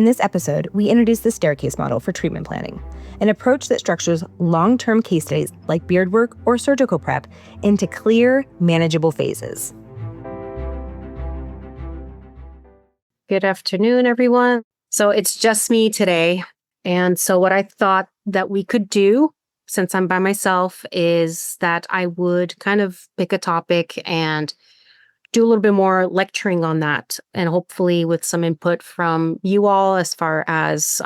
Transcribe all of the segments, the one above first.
In this episode, we introduce the staircase model for treatment planning, an approach that structures long-term case studies like beard work or surgical prep into clear, manageable phases. Good afternoon, everyone. So it's just me today. And so what I thought that we could do, since I'm by myself, is that I would kind of pick a topic and do a little bit more lecturing on that, and hopefully with some input from you all as far as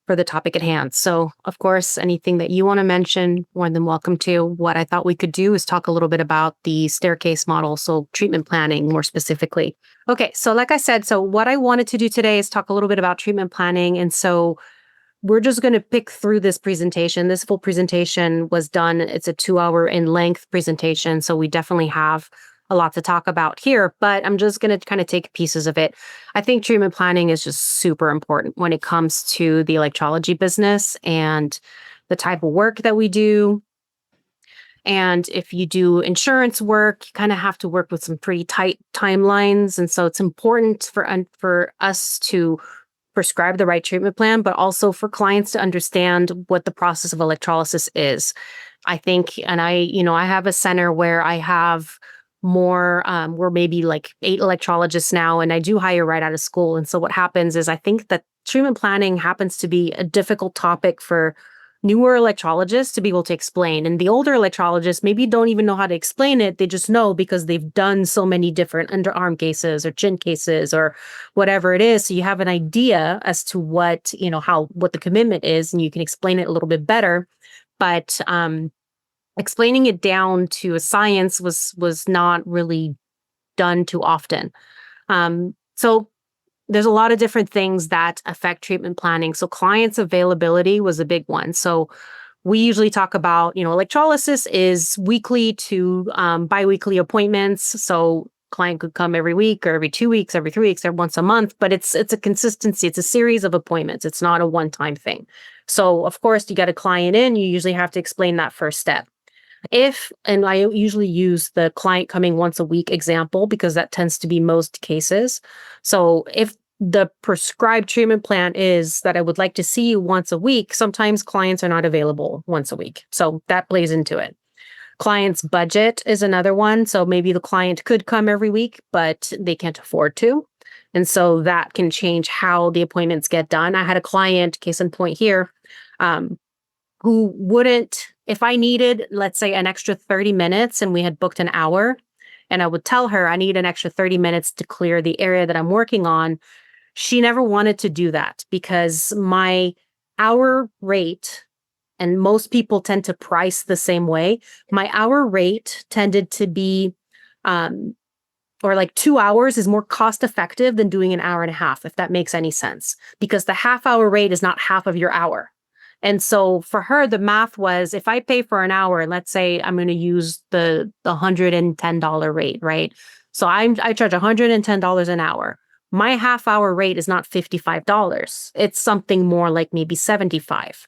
for the topic at hand. So, of course, anything that you want to mention, more than welcome to. What I thought we could do is talk a little bit about the staircase model, so treatment planning more specifically. Okay, so like I said, so what I wanted to do today is talk a little bit about treatment planning. And so we're just going to pick through this presentation. This full presentation was done. It's a 2-hour in length presentation. So we definitely have a lot to talk about here, but I'm just going to kind of take pieces of it. I think treatment planning is just super important when it comes to the electrology business and the type of work that we do. And if you do insurance work, you kind of have to work with some pretty tight timelines. And so it's important for us to prescribe the right treatment plan, but also for clients to understand what the process of electrolysis is. I think, and I have a center where I have more, we're maybe like 8 electrologists now, and I do hire right out of school. And so what happens is I think that treatment planning happens to be a difficult topic for newer electrologists to be able to explain. And the older electrologists maybe don't even know how to explain it. They just know because they've done so many different underarm cases or chin cases or whatever it is. So you have an idea as to what the commitment is, and you can explain it a little bit better. But explaining it down to a science was not really done too often. So there's a lot of different things that affect treatment planning. So clients availability was a big one. So we usually talk about, electrolysis is weekly to biweekly appointments. So client could come every week or every 2 weeks, every 3 weeks, or once a month, but it's a consistency. It's a series of appointments. It's not a one-time thing. So of course, you get a client in, you usually have to explain that first step. And I usually use the client coming once a week example because that tends to be most cases. So if the prescribed treatment plan is that I would like to see you once a week, sometimes clients are not available once a week. So that plays into it. Client's budget is another one. So maybe the client could come every week, but they can't afford to. And so that can change how the appointments get done. I had a client, case in point here, who wouldn't, if I needed, let's say, an extra 30 minutes and we had booked an hour, and I would tell her I need an extra 30 minutes to clear the area that I'm working on, she never wanted to do that because my hour rate, and most people tend to price the same way, my hour rate tended to be, or like 2 hours is more cost effective than doing an hour and a half, if that makes any sense, because the half-hour rate is not half of your hour. And so for her, the math was, if I pay for an hour, and let's say I'm going to use the $110 rate, right? So I charge $110 an hour. My half-hour rate is not $55. It's something more like maybe $75.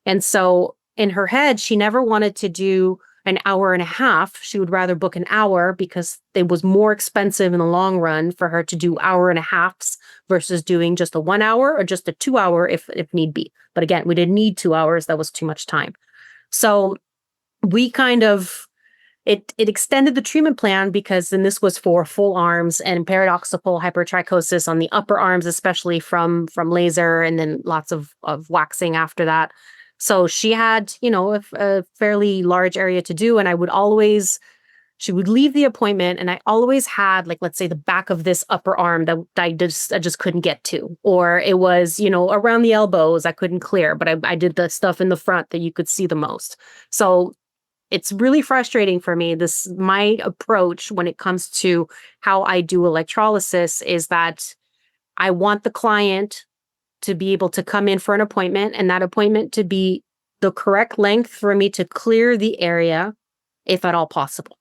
And so in her head, she never wanted to do an hour and a half. She would rather book an hour because it was more expensive in the long run for her to do hour and a halves versus doing just a 1 hour or just a 2 hour if need be. But again, we didn't need 2 hours. That was too much time. So we kind of, it extended the treatment plan because then this was for full arms and paradoxical hypertrichosis on the upper arms, especially from laser, and then lots of waxing after that. So she had, a fairly large area to do. And she would leave the appointment and I always had, like, let's say the back of this upper arm that I just couldn't get to, or it was, around the elbows I couldn't clear, but I did the stuff in the front that you could see the most. So it's really frustrating for me. My approach when it comes to how I do electrolysis is that I want the client to be able to come in for an appointment, and that appointment to be the correct length for me to clear the area, if at all possible.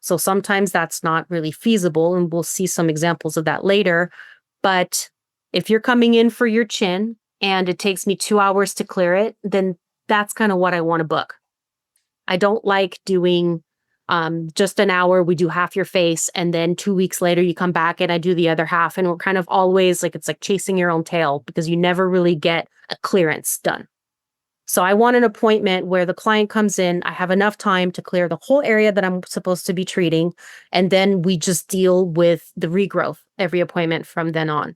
So sometimes that's not really feasible, and we'll see some examples of that later. But if you're coming in for your chin and it takes me 2 hours to clear it, then that's kind of what I want to book. I don't like doing just an hour, we do half your face, and then 2 weeks later you come back and I do the other half. And we're kind of always like, it's like chasing your own tail because you never really get a clearance done. So I want an appointment where the client comes in, I have enough time to clear the whole area that I'm supposed to be treating, and then we just deal with the regrowth every appointment from then on.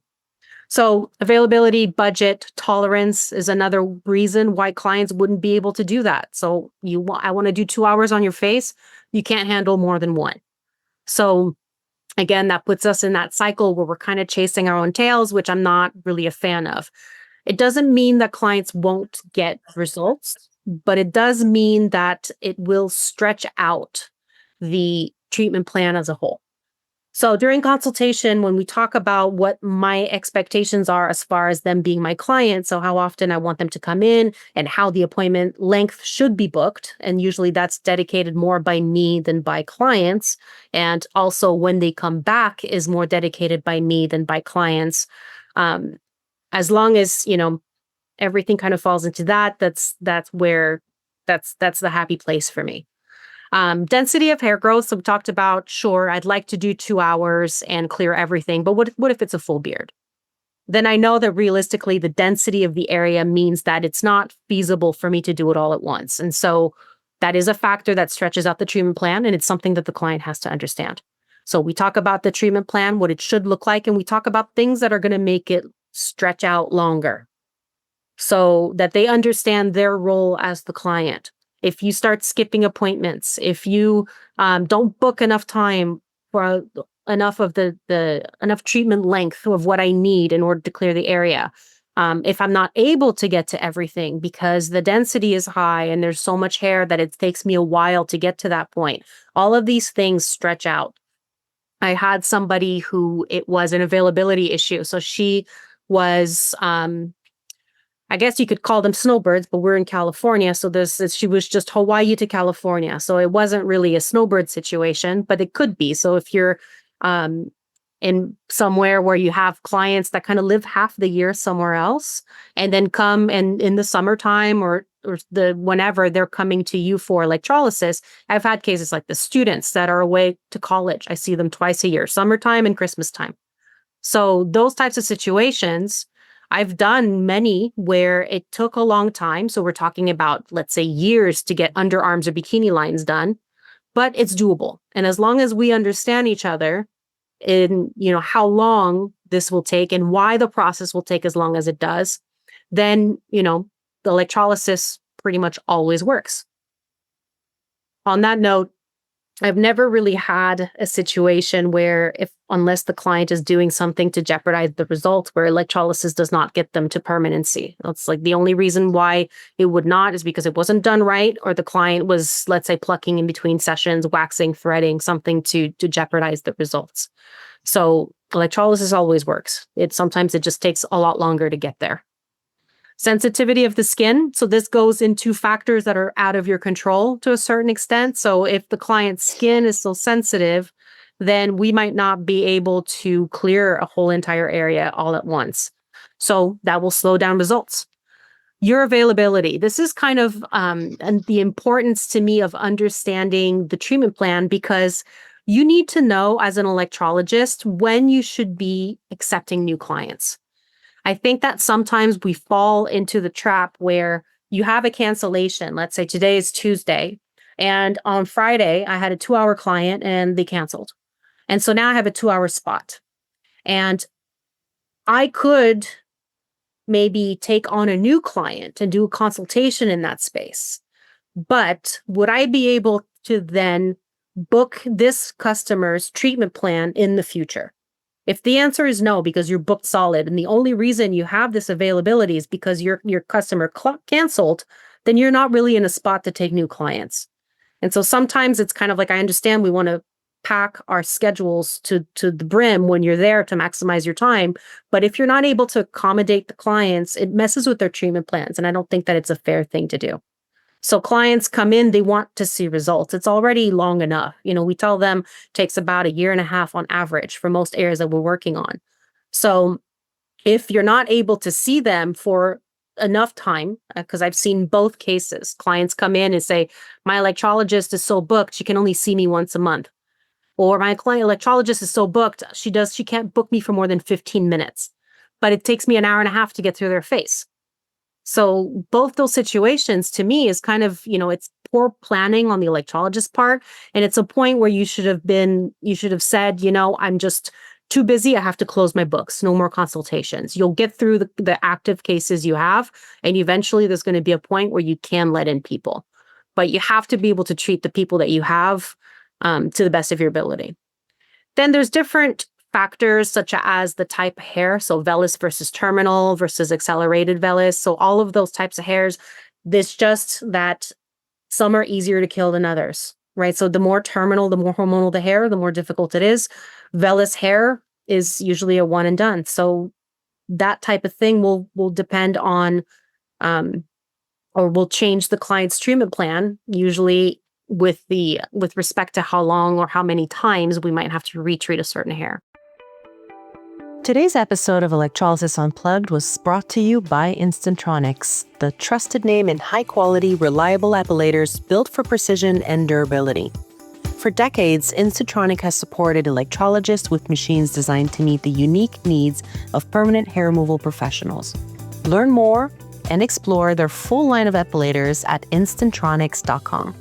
So availability, budget, tolerance is another reason why clients wouldn't be able to do that. So I want to do 2 hours on your face. You can't handle more than one. So again, that puts us in that cycle where we're kind of chasing our own tails, which I'm not really a fan of. It doesn't mean that clients won't get results, but it does mean that it will stretch out the treatment plan as a whole. So during consultation, when we talk about what my expectations are as far as them being my client, so how often I want them to come in and how the appointment length should be booked, and usually that's dedicated more by me than by clients, and also when they come back is more dedicated by me than by clients. As long as, everything kind of falls into that, that's the happy place for me. Density of hair growth. So we talked about, sure, I'd like to do 2 hours and clear everything, but what if it's a full beard? Then I know that realistically the density of the area means that it's not feasible for me to do it all at once. And so that is a factor that stretches out the treatment plan, and it's something that the client has to understand. So we talk about the treatment plan, what it should look like, and we talk about things that are going to make it stretch out longer so that they understand their role as the client. If you start skipping appointments, if you don't book enough time for enough of enough treatment length of what I need in order to clear the area, if I'm not able to get to everything because the density is high and there's so much hair that it takes me a while to get to that point, all of these things stretch out. I had somebody who it was an availability issue. So she was I guess you could call them snowbirds, but we're in California. So she was just Hawaii to California. So it wasn't really a snowbird situation, but it could be. So if you're in somewhere where you have clients that kind of live half the year somewhere else and then come and in the summertime or whenever they're coming to you for electrolysis, I've had cases like the students that are away to college. I see them twice a year, summertime and Christmas time. So those types of situations, I've done many where it took a long time. So we're talking about, let's say, years to get underarms or bikini lines done, but it's doable. And as long as we understand each other in, how long this will take and why the process will take as long as it does, then, the electrolysis pretty much always works. On that note, I've never really had a situation where unless the client is doing something to jeopardize the results, where electrolysis does not get them to permanency. It's like the only reason why it would not is because it wasn't done right, or the client was, let's say, plucking in between sessions, waxing, threading, something to jeopardize the results. So electrolysis always works. Sometimes it just takes a lot longer to get there. Sensitivity of the skin. So this goes into factors that are out of your control to a certain extent. So if the client's skin is so sensitive, then we might not be able to clear a whole entire area all at once. So that will slow down results. Your availability. This is kind of and the importance to me of understanding the treatment plan, because you need to know as an electrologist when you should be accepting new clients. I think that sometimes we fall into the trap where you have a cancellation. Let's say today is Tuesday, and on Friday, I had a 2-hour client and they canceled. And so now I have a 2-hour spot. And I could maybe take on a new client and do a consultation in that space. But would I be able to then book this customer's treatment plan in the future? If the answer is no, because you're booked solid, and the only reason you have this availability is because your customer canceled, then you're not really in a spot to take new clients. And so sometimes it's kind of like, I understand we want to pack our schedules to the brim when you're there to maximize your time. But if you're not able to accommodate the clients, it messes with their treatment plans. And I don't think that it's a fair thing to do. So clients come in, they want to see results. It's already long enough. We tell them it takes about 1.5 years on average for most areas that we're working on. So if you're not able to see them for enough time, because I've seen both cases. Clients come in and say, my electrologist is so booked, she can only see me once a month. Or my client electrologist is so booked, she can't book me for more than 15 minutes. But it takes me an hour and a half to get through their face. So both those situations to me is kind of, it's poor planning on the electrologist part. And it's a point where you should have said, I'm just too busy. I have to close my books. No more consultations. You'll get through the active cases you have. And eventually there's going to be a point where you can let in people. But you have to be able to treat the people that you have to the best of your ability. Then there's different factors such as the type of hair, so vellus versus terminal versus accelerated vellus. So all of those types of hairs, this just that some are easier to kill than others, right? So the more terminal, the more hormonal the hair, the more difficult it is. Vellus hair is usually a one and done. So that type of thing will depend on or will change the client's treatment plan, usually with respect to how long or how many times we might have to retreat a certain hair. Today's episode of Electrolysis Unplugged was brought to you by Instantronics, the trusted name in high-quality, reliable epilators built for precision and durability. For decades, Instantronic has supported electrologists with machines designed to meet the unique needs of permanent hair removal professionals. Learn more and explore their full line of epilators at instantronics.com.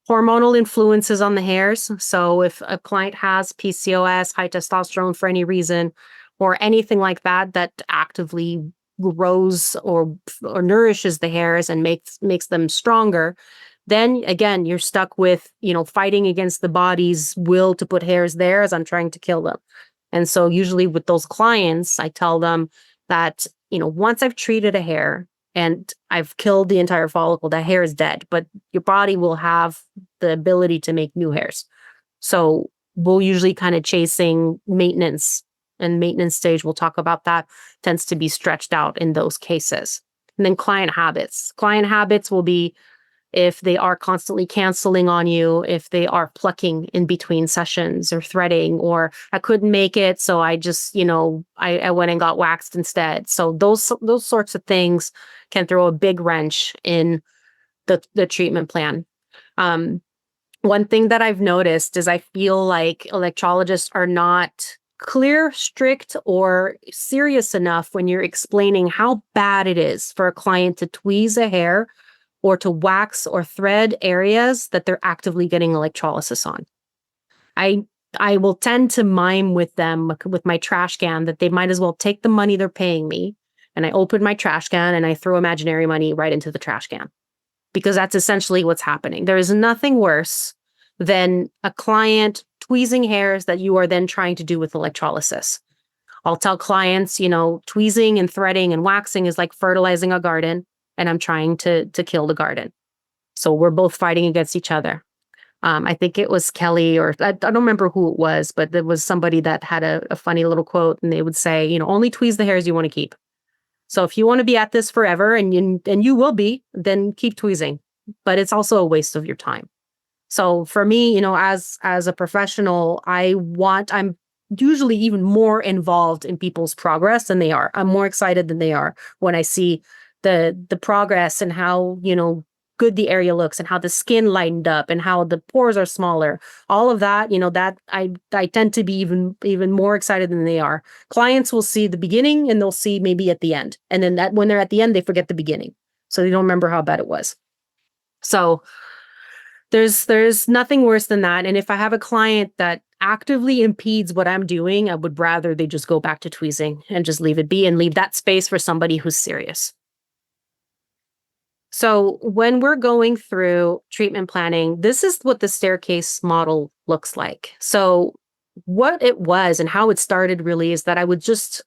Hormonal influences on the hairs. So if a client has PCOS, high testosterone for any reason, or anything like that, that actively grows or nourishes the hairs and makes them stronger, then again, you're stuck with, fighting against the body's will to put hairs there as I'm trying to kill them. And so usually with those clients, I tell them that, once I've treated a hair, and I've killed the entire follicle, that hair is dead, but your body will have the ability to make new hairs. So we'll usually kind of chasing maintenance, and maintenance stage, we'll talk about that, tends to be stretched out in those cases. And then client habits. Client habits will be if they are constantly canceling on you, if they are plucking in between sessions or threading, or I couldn't make it, so I just, I went and got waxed instead. So those sorts of things can throw a big wrench in the treatment plan. One thing that I've noticed is I feel like electrologists are not clear, strict, or serious enough when you're explaining how bad it is for a client to tweeze a hair or to wax or thread areas that they're actively getting electrolysis on. I will tend to mime with them with my trash can that they might as well take the money they're paying me, and I open my trash can and I throw imaginary money right into the trash can, because that's essentially what's happening. There is nothing worse than a client tweezing hairs that you are then trying to do with electrolysis. I'll tell clients, tweezing and threading and waxing is like fertilizing a garden, and I'm trying to kill the garden. So we're both fighting against each other. I think it was Kelly, or I don't remember who it was, but there was somebody that had a funny little quote, and they would say, only tweeze the hairs you want to keep. So if you want to be at this forever, and you will be, then keep tweezing. But it's also a waste of your time. So for me, as a professional, I'm usually even more involved in people's progress than they are. I'm more excited than they are when I see the progress and how, good the area looks and how the skin lightened up and how the pores are smaller. All of that, that I tend to be even more excited than they are. Clients will see the beginning and they'll see maybe at the end. And then that when they're at the end, they forget the beginning. So they don't remember how bad it was. So there's nothing worse than that. And if I have a client that actively impedes what I'm doing, I would rather they just go back to tweezing and just leave it be and leave that space for somebody who's serious. So when we're going through treatment planning, this is what the staircase model looks like. So what it was and how it started really is that I would just,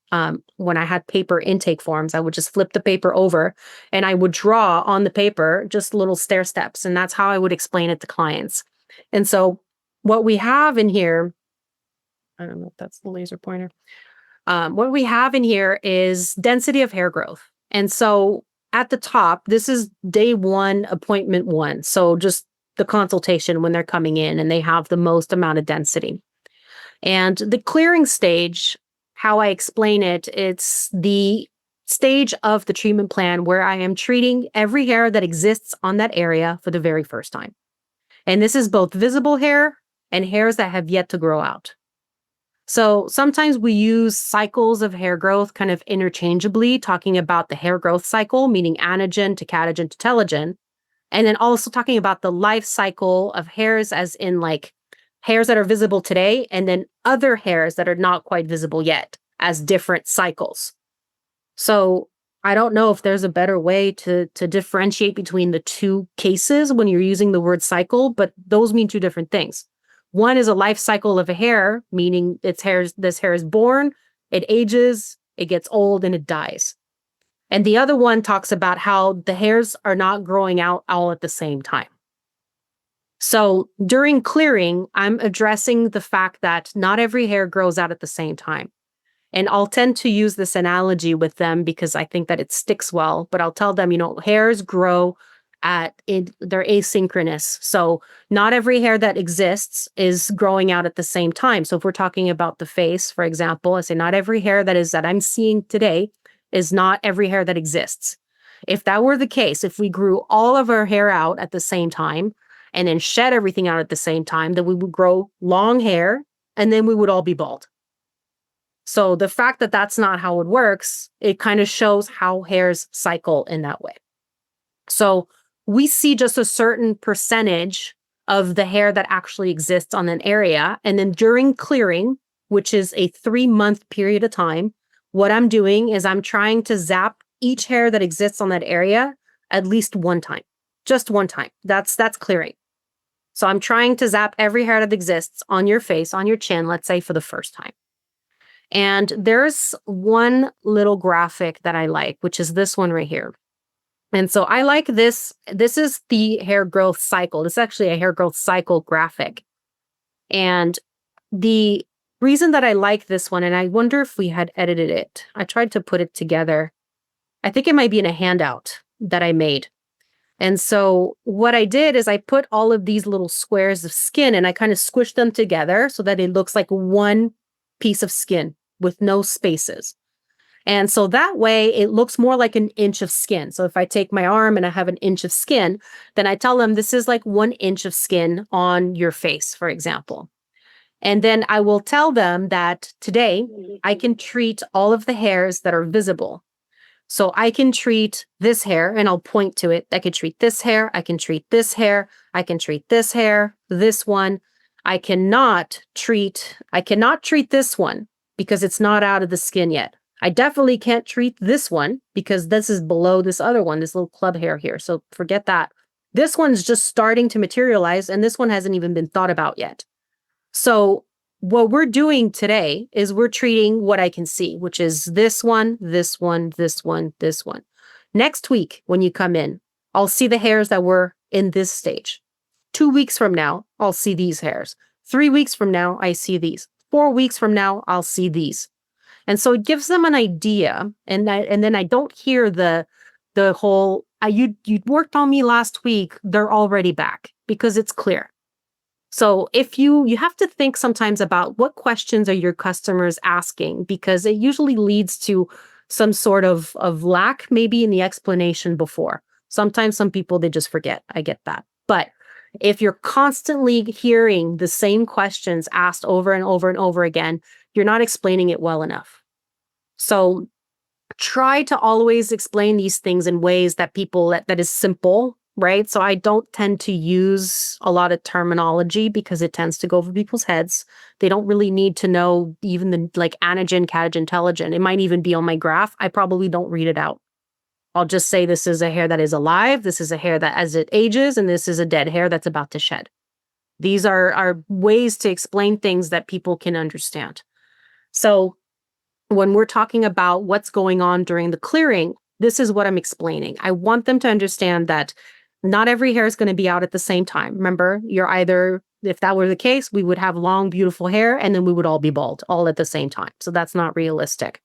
when I had paper intake forms, I would just flip the paper over and I would draw on the paper just little stair steps. And that's how I would explain it to clients. And so what we have in here, I don't know if that's the laser pointer. What we have in here is density of hair growth. And so at the top, this is day one, appointment one. So just the consultation when they're coming in and they have the most amount of density. And the clearing stage, how I explain it, it's the stage of the treatment plan where I am treating every hair that exists on that area for the very first time. And this is both visible hair and hairs that have yet to grow out. So sometimes we use cycles of hair growth kind of interchangeably, talking about the hair growth cycle, meaning anagen to catagen to telogen, and then also talking about the life cycle of hairs, as in like hairs that are visible today, and then other hairs that are not quite visible yet as different cycles. So I don't know if there's a better way to differentiate between the two cases when you're using the word cycle, but those mean two different things. One is a life cycle of a hair, meaning this hair is born, it ages, it gets old, and it dies. And the other one talks about how the hairs are not growing out all at the same time. So during clearing, I'm addressing the fact that not every hair grows out at the same time. And I'll tend to use this analogy with them because I think that it sticks well, but I'll tell them, hairs grow they're asynchronous. So not every hair that exists is growing out at the same time. So if we're talking about the face, for example, I say not every hair that I'm seeing today is not every hair that exists. If that were the case, if we grew all of our hair out at the same time and then shed everything out at the same time, then we would grow long hair and then we would all be bald. So the fact that that's not how it works, it kind of shows how hairs cycle in that way. So we see just a certain percentage of the hair that actually exists on an area. And then during clearing, which is a 3-month period of time, what I'm doing is I'm trying to zap each hair that exists on that area at least one time, just one time. That's clearing. So I'm trying to zap every hair that exists on your face, on your chin, let's say for the first time. And there's one little graphic that I like, which is this one right here. And so I like this. This is the hair growth cycle. This is actually a hair growth cycle graphic. And the reason that I like this one, and I wonder if we had edited it. I tried to put it together. I think it might be in a handout that I made. And so what I did is I put all of these little squares of skin and I kind of squished them together so that it looks like one piece of skin with no spaces. And so that way it looks more like an inch of skin. So if I take my arm and I have an inch of skin, then I tell them this is like 1 inch of skin on your face, for example. And then I will tell them that today I can treat all of the hairs that are visible. So I can treat this hair and I'll point to it. I can treat this hair. I can treat this hair. I can treat this hair, this one. I cannot treat this one because it's not out of the skin yet. I definitely can't treat this one because this is below this other one, this little club hair here. So forget that. This one's just starting to materialize and this one hasn't even been thought about yet. So what we're doing today is we're treating what I can see, which is this one, this one, this one, this one. Next week, when you come in, I'll see the hairs that were in this stage. 2 weeks from now, I'll see these hairs. 3 weeks from now, I see these. 4 weeks from now, I'll see these. And so it gives them an idea. And then I don't hear the whole, you worked on me last week, they're already back, because it's clear. So if you have to think sometimes about what questions are your customers asking, because it usually leads to some sort of lack maybe in the explanation before. Sometimes some people, they just forget. I get that. But if you're constantly hearing the same questions asked over and over and over again, you're not explaining it well enough. So try to always explain these things in ways that that is simple, right? So I don't tend to use a lot of terminology because it tends to go over people's heads. They don't really need to know even the like anagen, catagen, telogen. It might even be on my graph. I probably don't read it out. I'll just say this is a hair that is alive. This is a hair that as it ages, and this is a dead hair that's about to shed. These are ways to explain things that people can understand. So when we're talking about what's going on during the clearing, this is what I'm explaining. I want them to understand that not every hair is going to be out at the same time. Remember, if that were the case, we would have long, beautiful hair, and then we would all be bald all at the same time. So that's not realistic.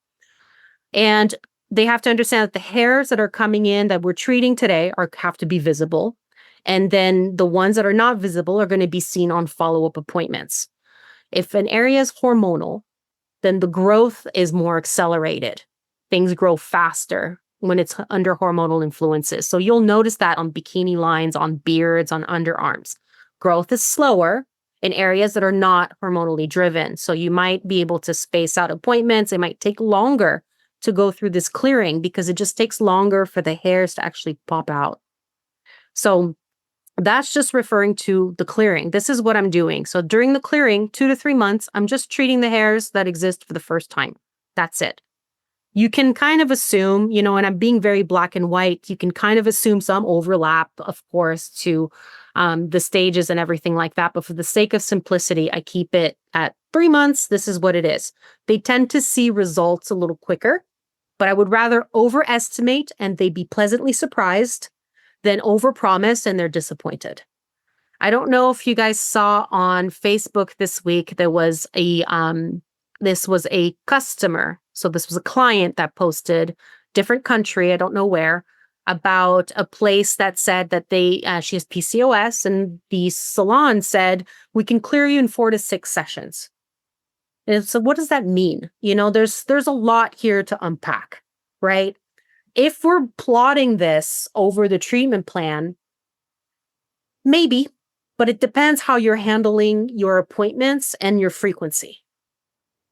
And they have to understand that the hairs that are coming in that we're treating today have to be visible. And then the ones that are not visible are going to be seen on follow-up appointments. If an area is hormonal, then the growth is more accelerated. things grow faster when it's under hormonal influences. So you'll notice that on bikini lines, on beards, on underarms. Growth is slower in areas that are not hormonally driven. So you might be able to space out appointments. It might take longer to go through this clearing because it just takes longer for the hairs to actually pop out. So that's just referring to the clearing. This is what I'm doing. So during the clearing, 2 to 3 months, I'm just treating the hairs that exist for the first time. That's it. You can kind of assume, and I'm being very black and white, you can kind of assume some overlap, of course, to the stages and everything like that. But for the sake of simplicity, I keep it at 3 months. This is what it is. They tend to see results a little quicker, but I would rather overestimate and they be pleasantly surprised than overpromise and they're disappointed. I don't know if you guys saw on Facebook this week, this was a customer. So this was a client that posted, different country, I don't know where, about a place that said that she has PCOS, and the salon said, we can clear you in 4 to 6 sessions. And so what does that mean? There's a lot here to unpack, right? If we're plotting this over the treatment plan, maybe, but it depends how you're handling your appointments and your frequency.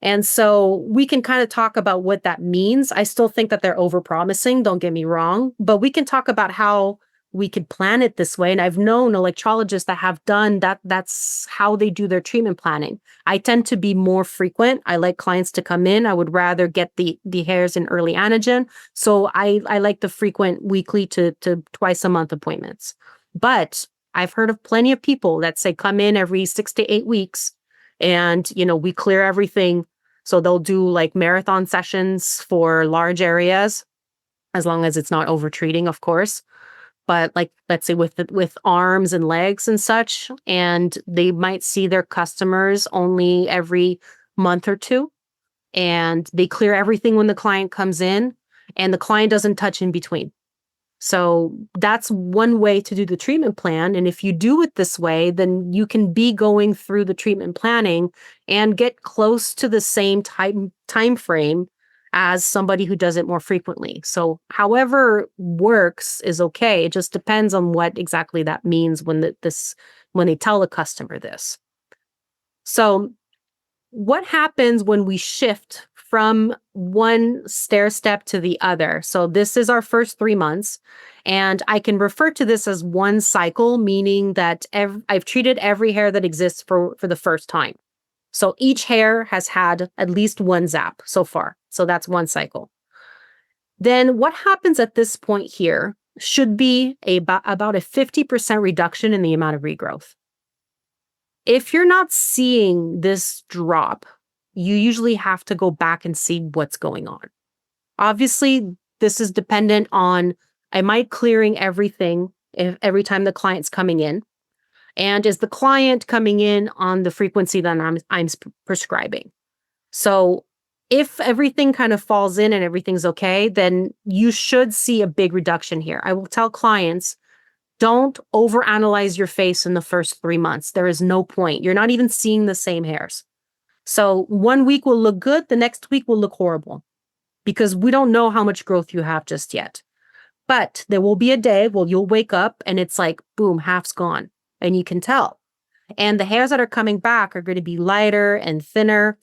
And so we can kind of talk about what that means. I still think that they're overpromising, don't get me wrong, but we can talk about how we could plan it this way. And I've known electrologists that have done that. That's how they do their treatment planning. I tend to be more frequent. I like clients to come in. I would rather get the hairs in early anagen. So I like the frequent weekly to twice a month appointments. But I've heard of plenty of people that say come in every 6 to 8 weeks and, we clear everything. So they'll do like marathon sessions for large areas, as long as it's not over treating, of course. But like, let's say with arms and legs and such, and they might see their customers only every month or two, and they clear everything when the client comes in, and the client doesn't touch in between. So that's one way to do the treatment plan. And if you do it this way, then you can be going through the treatment planning and get close to the same time frame as somebody who does it more frequently. So however works is okay. It just depends on what exactly that means when they tell the customer this. So what happens when we shift from one stair step to the other? So this is our first 3 months, and I can refer to this as one cycle, meaning that I've treated every hair that exists for the first time. So each hair has had at least one zap so far. So that's one cycle. Then what happens at this point here should be about a 50% reduction in the amount of regrowth. If you're not seeing this drop, you usually have to go back and see what's going on. Obviously, this is dependent on, am I clearing everything every time the client's coming in? And is the client coming in on the frequency that I'm prescribing? So if everything kind of falls in and everything's okay, then you should see a big reduction here. I will tell clients, don't overanalyze your face in the first 3 months. There is no point. You're not even seeing the same hairs. So 1 week will look good. The next week will look horrible because we don't know how much growth you have just yet. But there will be a day where you'll wake up and it's like, boom, half's gone. And you can tell. And the hairs that are coming back are going to be lighter and thinner.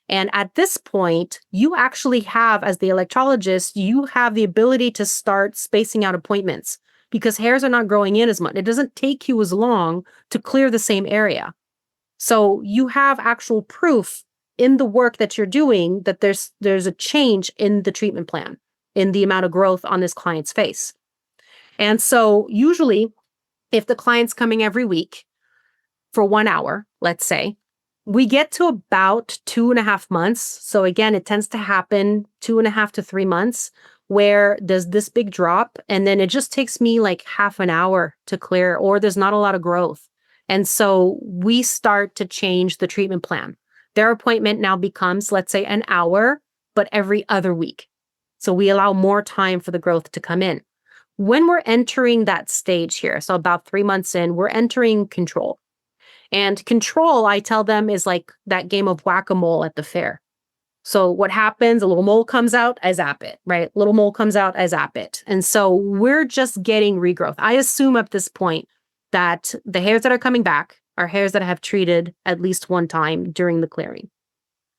And at this point, you actually have, as the electrologist, you have the ability to start spacing out appointments because hairs are not growing in as much. It doesn't take you as long to clear the same area. So you have actual proof in the work that you're doing that there's a change in the treatment plan, in the amount of growth on this client's face. And so usually, if the client's coming every week for 1 hour, let's say, we get to about 2.5 months. So again, it tends to happen 2.5 to 3 months where there's this big drop, and then it just takes me like half an hour to clear, or there's not a lot of growth. And so we start to change the treatment plan. Their appointment now becomes, let's say, an hour, but every other week. So we allow more time for the growth to come in. When we're entering that stage here, so about 3 months in, we're entering control. And control, I tell them, is like that game of whack-a-mole at the fair. So what happens, a little mole comes out, I zap it, right? Little mole comes out, I zap it. And so we're just getting regrowth. I assume at this point that the hairs that are coming back are hairs that I have treated at least one time during the clearing.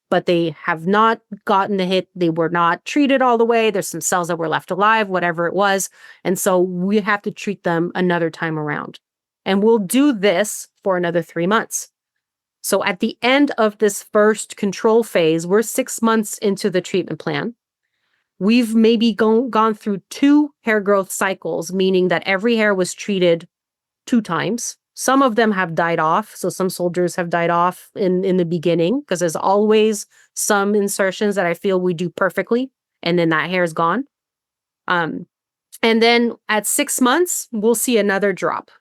But they have not gotten the hit. They were not treated all the way. There's some cells that were left alive, whatever it was. And so we have to treat them another time around. And we'll do this for another 3 months. So at the end of this first control phase, we're 6 months into the treatment plan. We've maybe gone through 2 hair growth cycles, meaning that every hair was treated 2 times. Some of them have died off. So some soldiers have died off in the beginning because there's always some insertions that I feel we do perfectly, and then that hair is gone. And then at 6 months, we'll see another drop.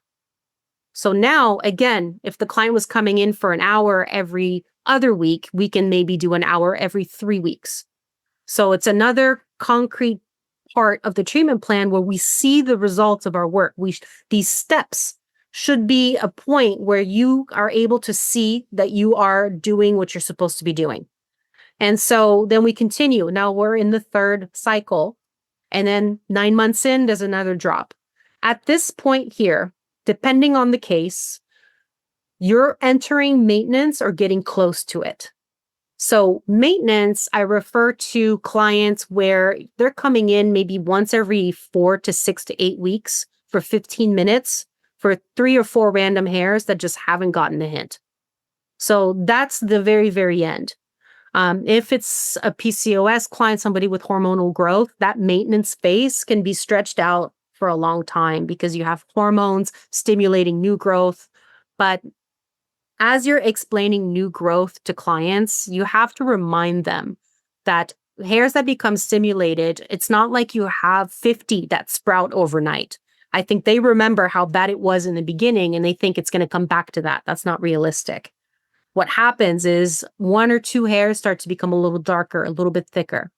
So now, again, if the client was coming in for an hour every other week, we can maybe do an hour every 3 weeks. So it's another concrete part of the treatment plan where we see the results of our work. These steps should be a point where you are able to see that you are doing what you're supposed to be doing. And so then we continue. Now we're in the 3rd cycle. And then 9 months in, there's another drop. At this point here, depending on the case, you're entering maintenance or getting close to it. So maintenance, I refer to clients where they're coming in maybe once every 4 to 6 to 8 weeks for 15 minutes for 3 or 4 random hairs that just haven't gotten the hint. So that's the very, very end. If it's a PCOS client, somebody with hormonal growth, that maintenance phase can be stretched out for a long time because you have hormones stimulating new growth. But as you're explaining new growth to clients, you have to remind them that hairs that become stimulated, it's not like you have 50 that sprout overnight. I think they remember how bad it was in the beginning and they think it's going to come back to that. That's not realistic. What happens is 1 or 2 hairs start to become a little darker, a little bit thicker.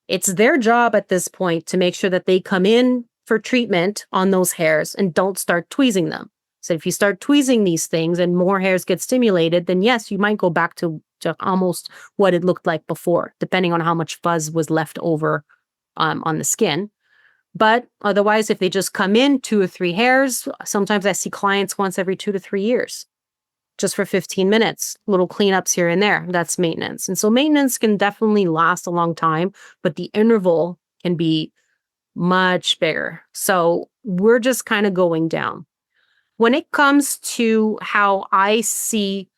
It's their job at this point to make sure that they come in for treatment on those hairs and don't start tweezing them. So if you start tweezing these things and more hairs get stimulated, then yes, you might go back to almost what it looked like before, depending on how much fuzz was left over on the skin. But otherwise, if they just come in 2 or 3 hairs, sometimes I see clients once every 2 to 3 years, just for 15 minutes, little cleanups here and there. That's maintenance. And so maintenance can definitely last a long time, but the interval can be much bigger. So we're just kind of going down. When it comes to how I see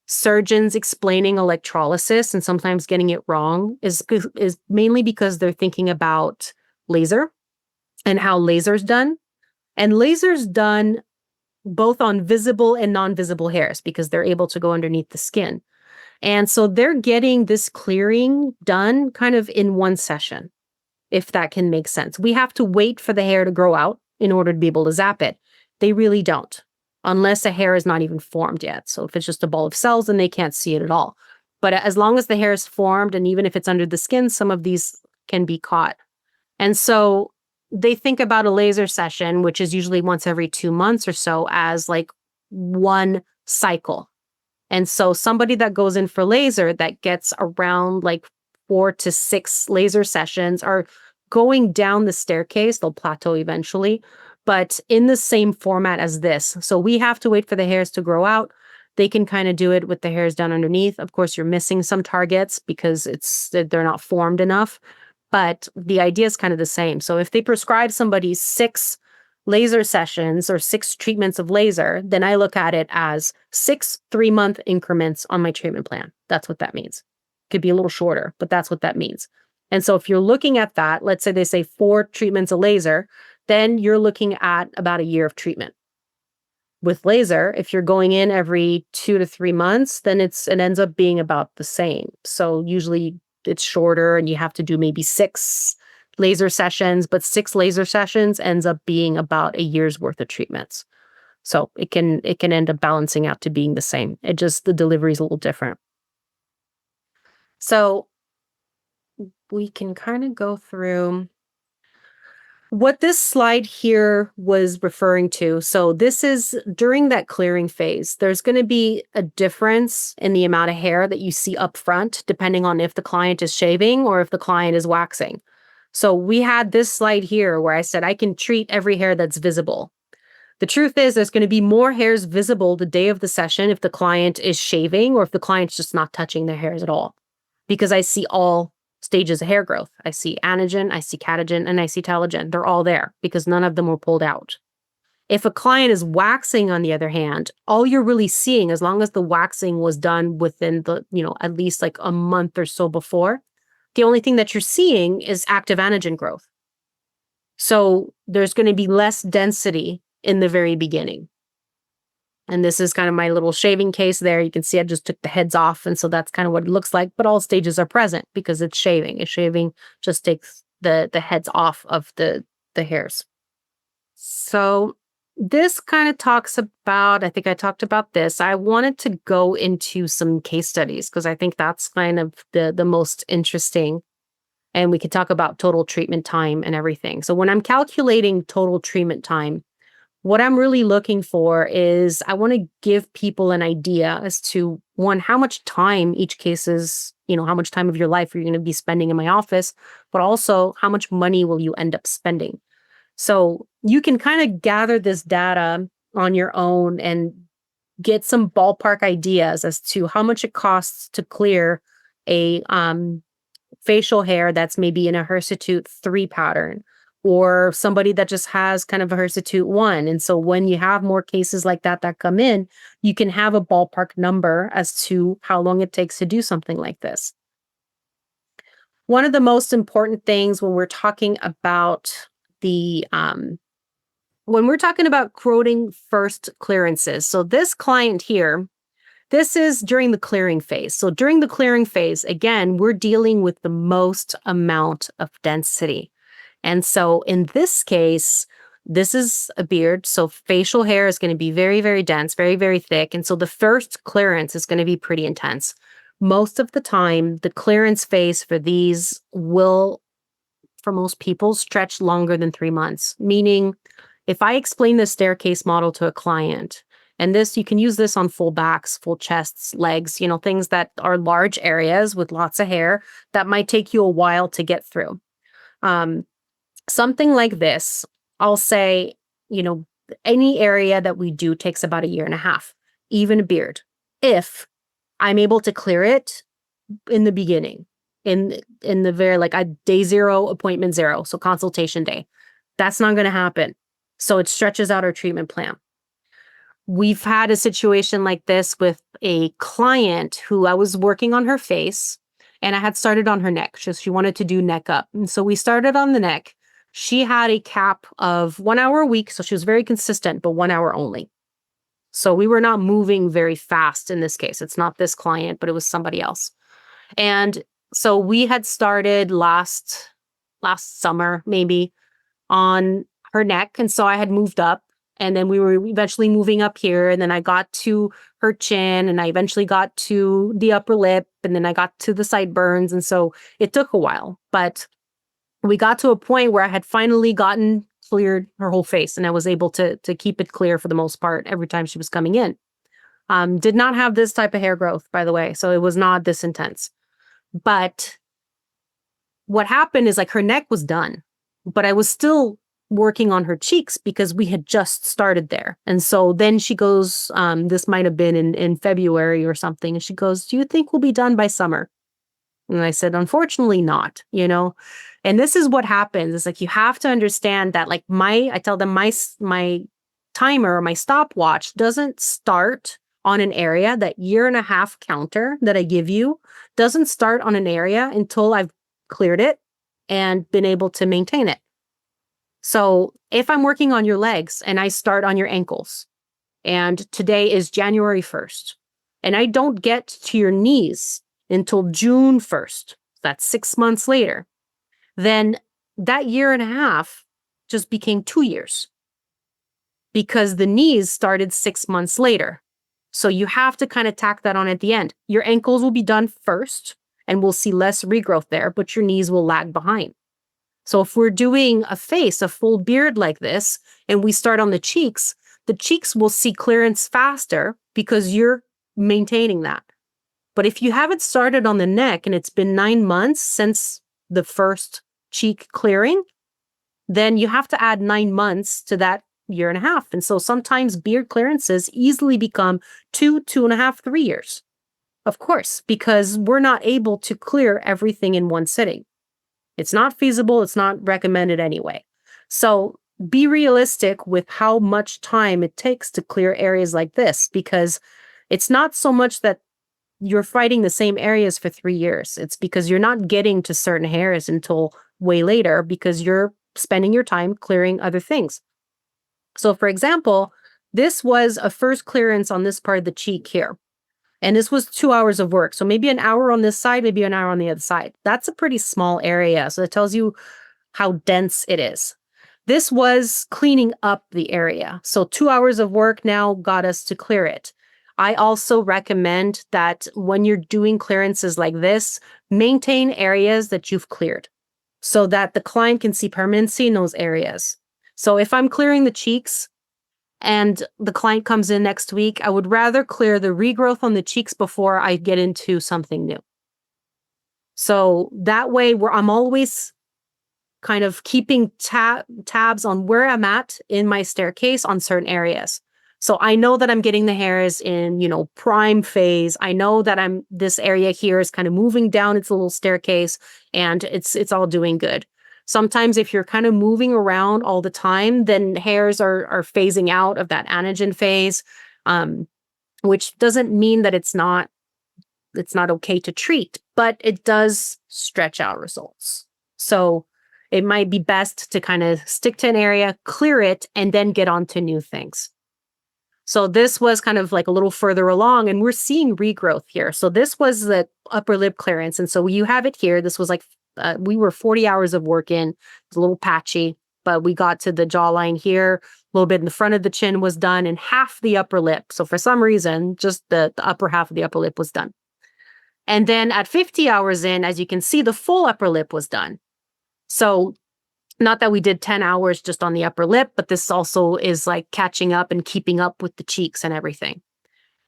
surgeons explaining electrolysis and sometimes getting it wrong is mainly because they're thinking about laser and how laser's done. And laser's done both on visible and non-visible hairs because they're able to go underneath the skin. And so they're getting this clearing done kind of in one session, if that can make sense. We have to wait for the hair to grow out in order to be able to zap it. They really don't, unless a hair is not even formed yet. So if it's just a ball of cells, then they can't see it at all. But as long as the hair is formed, and even if it's under the skin, some of these can be caught. And so they think about a laser session, which is usually once every 2 months or so, as like one cycle. And so somebody that goes in for laser that gets around like 4 to 6 laser sessions are going down the staircase. They'll plateau eventually, but in the same format as this. So we have to wait for the hairs to grow out. They can kind of do it with the hairs down underneath. Of course, you're missing some targets because they're not formed enough, but the idea is kind of the same. So if they prescribe somebody 6 laser sessions or 6 treatments of laser, then I look at it as 6 3-month increments on my treatment plan. That's what that means. Could be a little shorter, but that's what that means. And so if you're looking at that, let's say they say 4 treatments of laser, then you're looking at about a year of treatment. With laser, if you're going in every 2 to 3 months, then it ends up being about the same. So usually it's shorter and you have to do maybe 6 laser sessions, but 6 laser sessions ends up being about a year's worth of treatments. So it can end up balancing out to being the same. It just, the delivery is a little different. So we can kind of go through what this slide here was referring to, so this is during that clearing phase, there's going to be a difference in the amount of hair that you see up front, depending on if the client is shaving or if the client is waxing. So we had this slide here where I said I can treat every hair that's visible. The truth is there's going to be more hairs visible the day of the session if the client is shaving or if the client's just not touching their hairs at all, because I see all stages of hair growth. I see anagen, I see catagen, and I see telogen. They're all there because none of them were pulled out. If a client is waxing, on the other hand, all you're really seeing, as long as the waxing was done within the, at least like a month or so before, the only thing that you're seeing is active anagen growth. So there's going to be less density in the very beginning. And this is kind of my little shaving case there. You can see I just took the heads off. And so that's kind of what it looks like. But all stages are present because it's shaving. Shaving just takes the heads off of the hairs. So this kind of talks about, I think I talked about this. I wanted to go into some case studies because I think that's kind of the most interesting. And we could talk about total treatment time and everything. So when I'm calculating total treatment time, what I'm really looking for is I want to give people an idea as to, one, how much time each case is, how much time of your life are you going to be spending in my office, but also how much money will you end up spending? So you can kind of gather this data on your own and get some ballpark ideas as to how much it costs to clear a facial hair that's maybe in a hirsute 3 pattern, or somebody that just has kind of a hirsute 1. And so when you have more cases like that come in, you can have a ballpark number as to how long it takes to do something like this. One of the most important things when we're talking about quoting first clearances. So this client here, this is during the clearing phase. So during the clearing phase, again, we're dealing with the most amount of density. And so in this case, this is a beard. So facial hair is going to be very, very dense, very, very thick. And so the first clearance is going to be pretty intense. Most of the time, the clearance phase for these will, for most people, stretch longer than 3 months. Meaning, if I explain the staircase model to a client, and this, you can use this on full backs, full chests, legs, things that are large areas with lots of hair that might take you a while to get through. Something like this, I'll say, any area that we do takes about 1.5 years, even a beard, if I'm able to clear it in the beginning, in the very, like, day 0, appointment 0, so consultation day. That's not going to happen. So it stretches out our treatment plan. We've had a situation like this with a client who I was working on her face, and I had started on her neck. She wanted to do neck up. And so we started on the neck. She had a cap of 1 hour a week, so she was very consistent, but 1 hour only. So we were not moving very fast in this case. It's not this client, but it was somebody else. And so we had started last summer, maybe, on her neck. And so I had moved up, and then we were eventually moving up here. And then I got to her chin, and I eventually got to the upper lip, and then I got to the sideburns. And so it took a while, but we got to a point where I had finally cleared her whole face, and I was able to keep it clear for the most part every time she was coming in. Did not have this type of hair growth, by the way, so it was not this intense. But what happened is, like, her neck was done, but I was still working on her cheeks because we had just started there. And so then she goes, this might have been in February or something, and she goes, "Do you think we'll be done by summer?" And I said, "Unfortunately not, And this is what happens. It's like, you have to understand that, like, I tell them my timer or my stopwatch doesn't start on an area. That 1.5 year counter that I give you doesn't start on an area until I've cleared it and been able to maintain it. So if I'm working on your legs and I start on your ankles, and today is January 1st, and I don't get to your knees until June 1st, that's 6 months later, then that 1.5 years just became 2 years because the knees started 6 months later. So you have to kind of tack that on at the end. Your ankles will be done first, and we'll see less regrowth there, but your knees will lag behind. So if we're doing a face, a full beard like this, and we start on the cheeks will see clearance faster because you're maintaining that. But if you haven't started on the neck and it's been 9 months since the first cheek clearing, then you have to add 9 months to that year and a half. And so sometimes beard clearances easily become 2.5, 3 years. Of course, because we're not able to clear everything in one sitting. It's not feasible. It's not recommended anyway. So be realistic with how much time it takes to clear areas like this, because it's not so much that you're fighting the same areas for 3 years. It's because you're not getting to certain hairs until way later because you're spending your time clearing other things. So for example, this was a first clearance on this part of the cheek here. And this was 2 hours of work. So maybe an hour on this side, maybe an hour on the other side. That's a pretty small area. So it tells you how dense it is. This was cleaning up the area. So 2 hours of work now got us to clear it. I also recommend that when you're doing clearances like this, maintain areas that you've cleared so that the client can see permanency in those areas. So if I'm clearing the cheeks and the client comes in next week, I would rather clear the regrowth on the cheeks before I get into something new. So that way I'm always kind of keeping tabs on where I'm at in my staircase on certain areas. So I know that I'm getting the hairs in, prime phase. I know that this area here is kind of moving down its little staircase and it's all doing good. Sometimes if you're kind of moving around all the time, then hairs are phasing out of that anagen phase, which doesn't mean that it's not okay to treat, but it does stretch out results. So it might be best to kind of stick to an area, clear it, and then get on to new things. So this was kind of like a little further along, and we're seeing regrowth here. So this was the upper lip clearance. And so you have it here. This was like, we were 40 hours of work in. It's a little patchy, but we got to the jawline here. A little bit in the front of the chin was done, and half the upper lip. So for some reason, just the upper half of the upper lip was done. And then at 50 hours in, as you can see, the full upper lip was done. So not that we did 10 hours just on the upper lip, but this also is like catching up and keeping up with the cheeks and everything.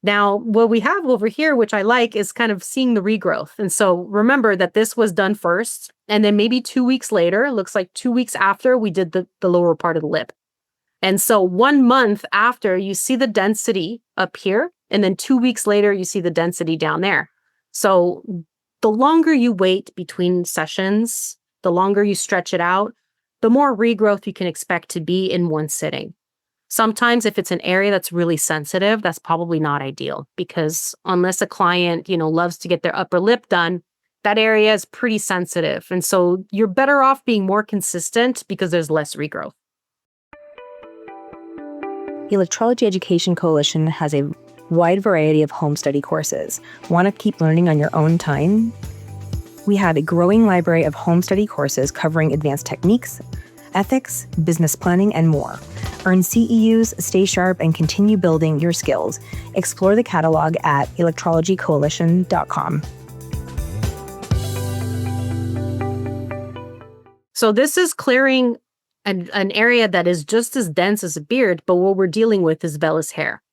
Now, what we have over here, which I like, is kind of seeing the regrowth. And so remember that this was done first, and then maybe 2 weeks later, it looks like 2 weeks after, we did the lower part of the lip. And so 1 month after, you see the density up here, and then 2 weeks later, you see the density down there. So the longer you wait between sessions, the longer you stretch it out, the more regrowth you can expect to be in one sitting. Sometimes if it's an area that's really sensitive, that's probably not ideal because unless a client, loves to get their upper lip done, that area is pretty sensitive. And so you're better off being more consistent because there's less regrowth. Electrology Education Coalition has a wide variety of home study courses. Want to keep learning on your own time? We have a growing library of home study courses covering advanced techniques, ethics, business planning, and more. Earn CEUs, stay sharp, and continue building your skills. Explore the catalog at electrologycoalition.com. So this is clearing an area that is just as dense as a beard, but what we're dealing with is vellus hair.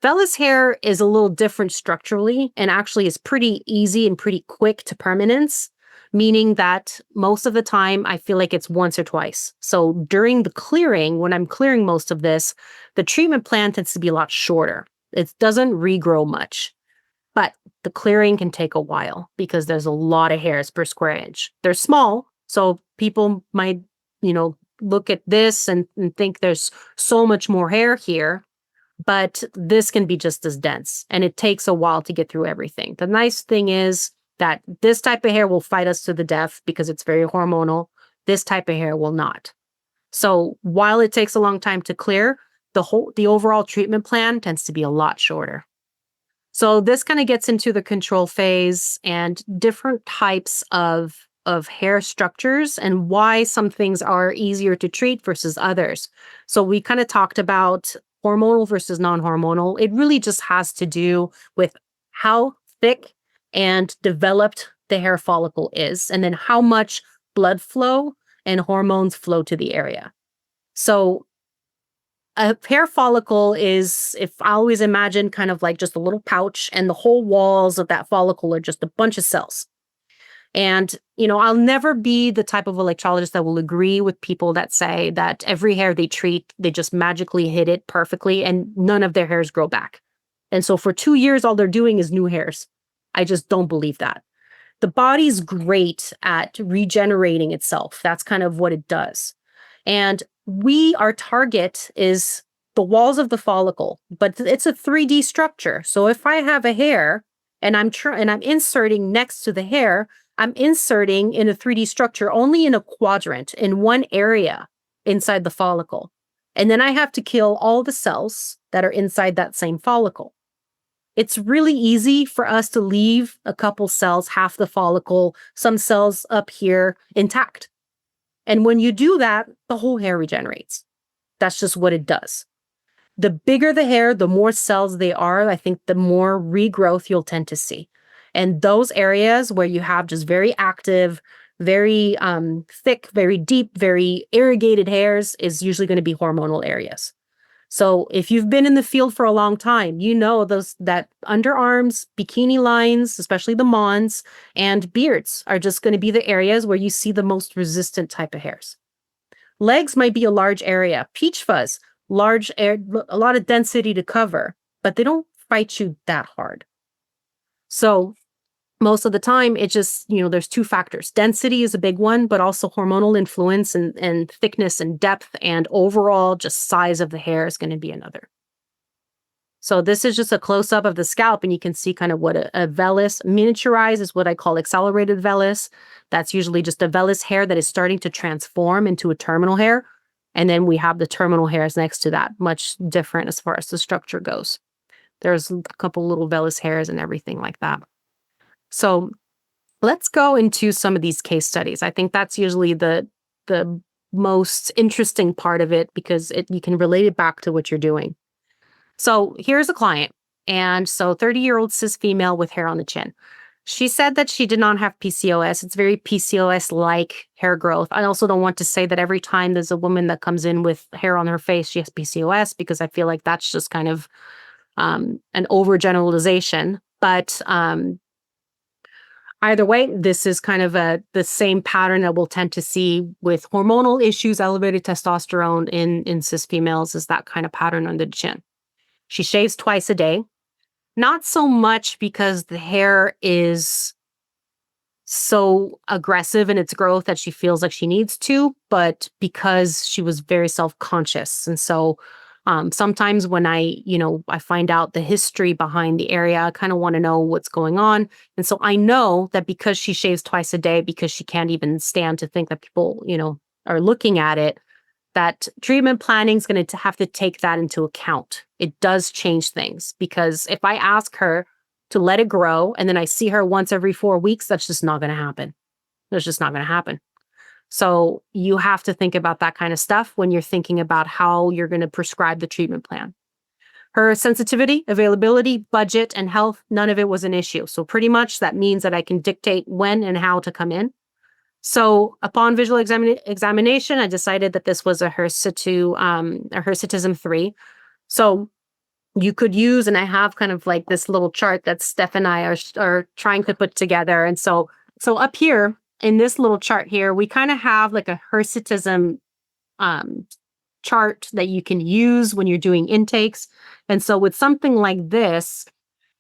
Vellus hair is a little different structurally and actually is pretty easy and pretty quick to permanence, meaning that most of the time I feel like it's once or twice. So during the clearing, when I'm clearing most of this, the treatment plan tends to be a lot shorter. It doesn't regrow much, but the clearing can take a while because there's a lot of hairs per square inch. They're small, so people might, look at this and think there's so much more hair here. But this can be just as dense, and it takes a while to get through everything. The nice thing is that this type of hair will fight us to the death because it's very hormonal. This type of hair will not. So while it takes a long time to clear, the overall treatment plan tends to be a lot shorter. So this kind of gets into the control phase and different types of hair structures and why some things are easier to treat versus others. So we kind of talked about hormonal versus non-hormonal. It really just has to do with how thick and developed the hair follicle is, and then how much blood flow and hormones flow to the area. So a hair follicle is, if I always imagine kind of like just a little pouch, and the whole walls of that follicle are just a bunch of cells. And, I'll never be the type of electrologist that will agree with people that say that every hair they treat, they just magically hit it perfectly and none of their hairs grow back. And so for 2 years, all they're doing is new hairs. I just don't believe that. The body's great at regenerating itself. That's kind of what it does. And our target is the walls of the follicle, but it's a 3D structure. So if I have a hair and I'm inserting next to the hair, I'm inserting in a 3D structure only in a quadrant, in one area inside the follicle. And then I have to kill all the cells that are inside that same follicle. It's really easy for us to leave a couple cells, half the follicle, some cells up here intact. And when you do that, the whole hair regenerates. That's just what it does. The bigger the hair, the more cells they are, I think the more regrowth you'll tend to see. And those areas where you have just very active, very thick, very deep, very irrigated hairs is usually going to be hormonal areas. So if you've been in the field for a long time, you know that underarms, bikini lines, especially the mons, and beards are just going to be the areas where you see the most resistant type of hairs. Legs might be a large area. Peach fuzz, a lot of density to cover, but they don't fight you that hard. So most of the time, it just, there's two factors. Density is a big one, but also hormonal influence and thickness and depth and overall just size of the hair is going to be another. So this is just a close-up of the scalp, and you can see kind of what a vellus, miniaturized is what I call accelerated vellus. That's usually just a vellus hair that is starting to transform into a terminal hair. And then we have the terminal hairs next to that, much different as far as the structure goes. There's a couple little vellus hairs and everything like that. So let's go into some of these case studies. I think that's usually the most interesting part of it because you can relate it back to what you're doing. So here's a client. And so 30-year-old cis female with hair on the chin. She said that she did not have PCOS. It's very PCOS-like hair growth. I also don't want to say that every time there's a woman that comes in with hair on her face, she has PCOS, because I feel like that's just kind of an overgeneralization. But either way, this is kind of the same pattern that we'll tend to see with hormonal issues, elevated testosterone in cis females, is that kind of pattern on the chin. She shaves twice a day. Not so much because the hair is so aggressive in its growth that she feels like she needs to, but because she was very self-conscious. And so sometimes when I find out the history behind the area, I kind of want to know what's going on. And so I know that because she shaves twice a day, because she can't even stand to think that people, are looking at it, that treatment planning is going to have to take that into account. It does change things, because if I ask her to let it grow and then I see her once every 4 weeks, that's just not going to happen. That's just not going to happen. So you have to think about that kind of stuff when you're thinking about how you're going to prescribe the treatment plan. Her sensitivity, availability, budget, and health, none of it was an issue. So pretty much that means that I can dictate when and how to come in. So upon visual examination, I decided that this was a hirsutism 3. So you could use, and I have kind of like this little chart that Steph and I are trying to put together. And so up here in this little chart here, we kind of have like a hirsutism chart that you can use when you're doing intakes. And so with something like this,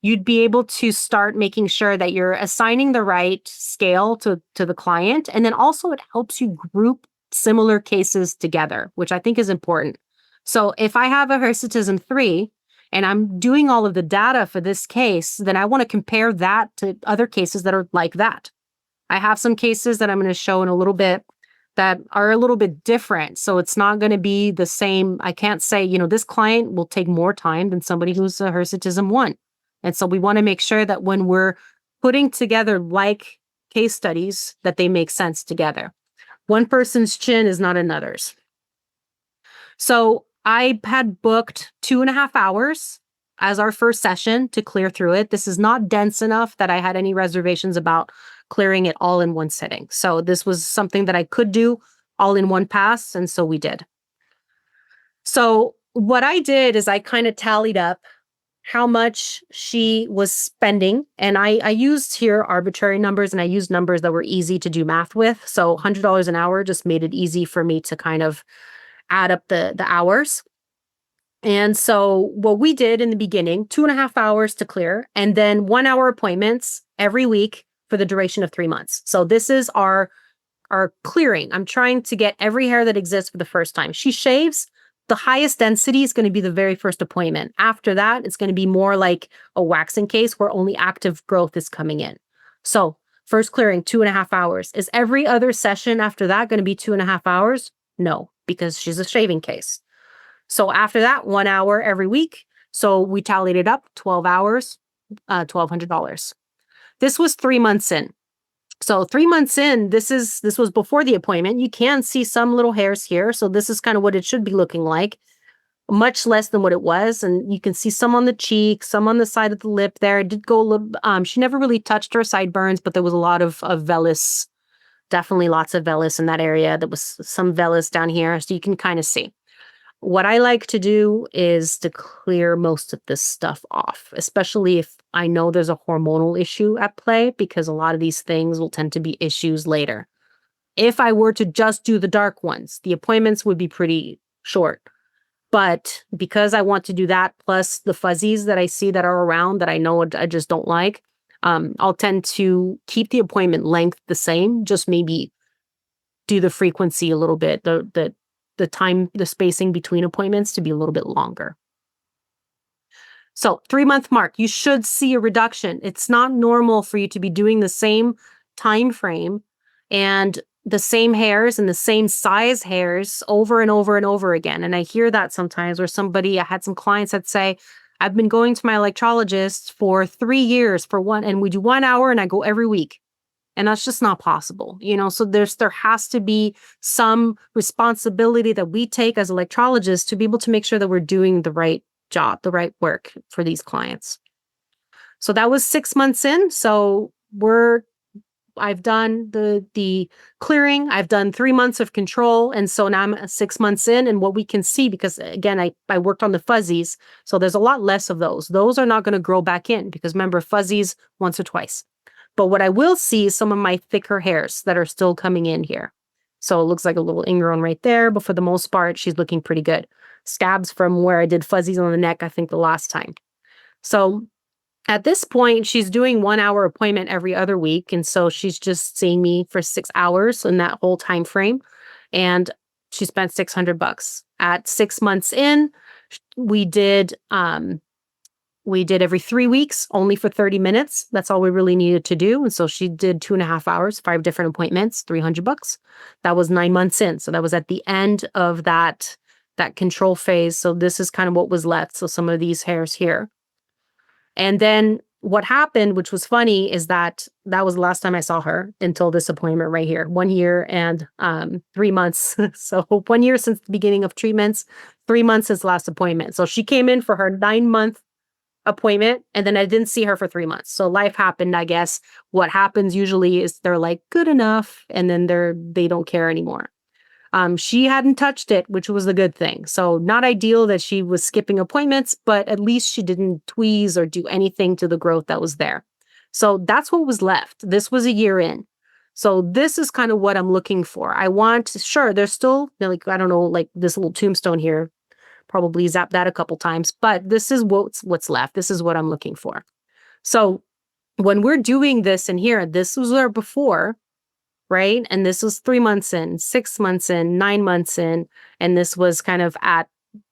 you'd be able to start making sure that you're assigning the right scale to the client. And then also it helps you group similar cases together, which I think is important. So if I have a hirsutism 3 and I'm doing all of the data for this case, then I want to compare that to other cases that are like that. I have some cases that I'm going to show in a little bit that are a little bit different. So it's not going to be the same. I can't say, this client will take more time than somebody who's a hirsutism 1. And so we want to make sure that when we're putting together like case studies, that they make sense together. One person's chin is not another's. So I had booked 2.5 hours as our first session to clear through it. This is not dense enough that I had any reservations about clearing it all in one sitting. So this was something that I could do. all in one pass. And so we did. So what I did is I kind of tallied up how much she was spending. And I used here arbitrary numbers, and I used numbers that were easy to do math with. So $100 an hour just made it easy for me to kind of add up the hours. And so what we did in the beginning, 2.5 hours to clear, and then 1 hour appointments every week for the duration of 3 months. So this is our clearing. I'm trying to get every hair that exists for the first time. She shaves. The highest density is going to be the very first appointment. After that, it's going to be more like a waxing case where only active growth is coming in. So first clearing, 2.5 hours. Is every other session after that going to be 2.5 hours? No, because she's a shaving case. So after that, 1 hour every week. So we tallied it up, 12 hours, $1,200. This was 3 months in. So 3 months in, this was before the appointment. You can see some little hairs here. So this is kind of what it should be looking like. Much less than what it was. And you can see some on the cheek, some on the side of the lip there. It did go a little, she never really touched her sideburns, but there was a lot of vellus, definitely lots of vellus in that area. There was some vellus down here. So you can kind of see. What I like to do is to clear most of this stuff off, especially if I know there's a hormonal issue at play, because a lot of these things will tend to be issues later. If I were to just do the dark ones, the appointments would be pretty short. But because I want to do that, plus the fuzzies that I see that are around that I know I just don't like, I'll tend to keep the appointment length the same, just maybe do the frequency a little bit, the time, the spacing between appointments to be a little bit longer. So 3 month mark, you should see a reduction. It's not normal for you to be doing the same time frame and the same hairs and the same size hairs over and over and over again. And I hear that sometimes where I had some clients that say, I've been going to my electrologist for 3 years for one, and we do 1 hour and I go every week. And that's just not possible, so there has to be some responsibility that we take as electrologists to be able to make sure that we're doing the right job, the right work for these clients. So that was 6 months in. So I've done the clearing, I've done 3 months of control. And so now I'm 6 months in, and what we can see, because again, I worked on the fuzzies. So there's a lot less of those. Those are not going to grow back in because remember, fuzzies once or twice. But what I will see is some of my thicker hairs that are still coming in here. So it looks like a little ingrown right there, but for the most part, she's looking pretty good. Scabs from where I did fuzzies on the neck, I think the last time. So at this point, she's doing 1 hour appointment every other week. And so she's just seeing me for 6 hours in that whole time frame. And she spent $600. At 6 months in, we did every 3 weeks, only for 30 minutes. That's all we really needed to do. And so she did 2.5 hours, 5 different appointments, $300. That was 9 months in. So that was at the end of that control phase. So this is kind of what was left. So some of these hairs here. And then what happened, which was funny, is that was the last time I saw her until this appointment right here. 1 year and 3 months. So 1 year since the beginning of treatments, 3 months since last appointment. So she came in for her 9-month appointment, and then I didn't see her for 3 months. So life happened, I guess. What happens usually is they're like, good enough, and then they don't care anymore. She hadn't touched it, which was the good thing. So not ideal that she was skipping appointments, but at least she didn't tweeze or do anything to the growth that was there. So that's what was left. This was a year in. So this is kind of what I'm looking for. Sure, there's still like, I don't know, like this little tombstone here. Probably zap that a couple times, but this is what's left. This is what I'm looking for. So when we're doing this in here, this was our before, right? And this was 3 months in, 6 months in, 9 months in, and this was kind of at